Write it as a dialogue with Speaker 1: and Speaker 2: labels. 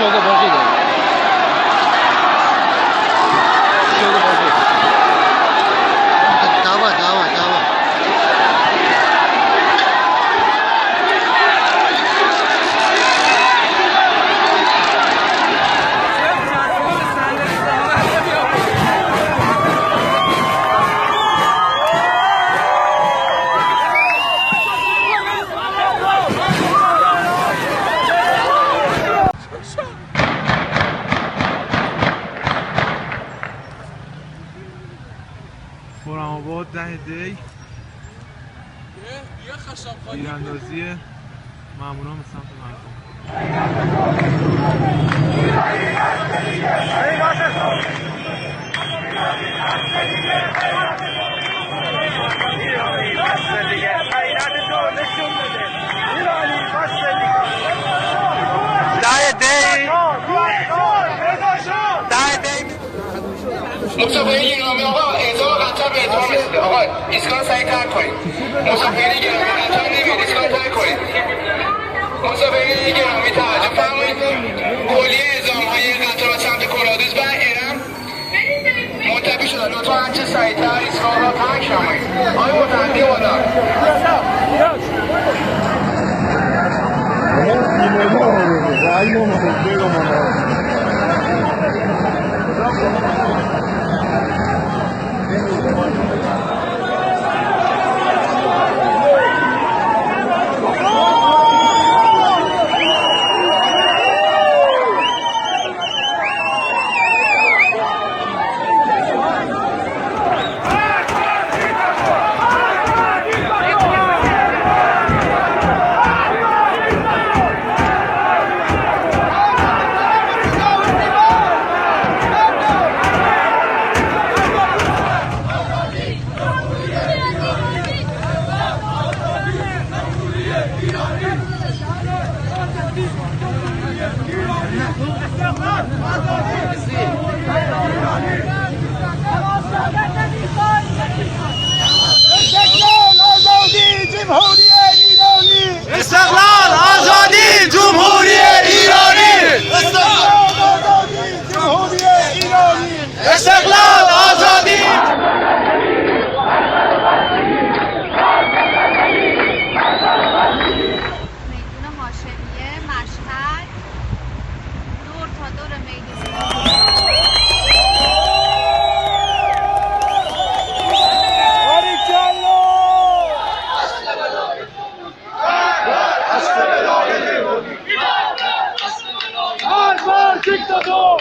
Speaker 1: شوق باقی داره. شوق باقی. دعوة.
Speaker 2: خرم‌آباد 10 دی تیراندازی ماموران به سمت مردم.
Speaker 3: مسافرین گرامی آقا اعزام قطار به اتمام رسیده. آقا ایستگاه سریع ترک کنید. مسافرین گرامی قطار نمیاد، ایستگاه ترک کنید. مسافرین گرامی توجه فرمایید. کلیه اعزام‌های قطار سمت کلادوز و ارم منتفی شده. لطفا هرچه سریع‌تر ایستگاه را ترک نمایید. آقای متحدی بالا.
Speaker 4: استقلال آزادی جمهوری ایرانی. استقلال آزادی.
Speaker 5: میدون هاشمیه مشهد دور تا دور میدون.
Speaker 4: دیکتاتور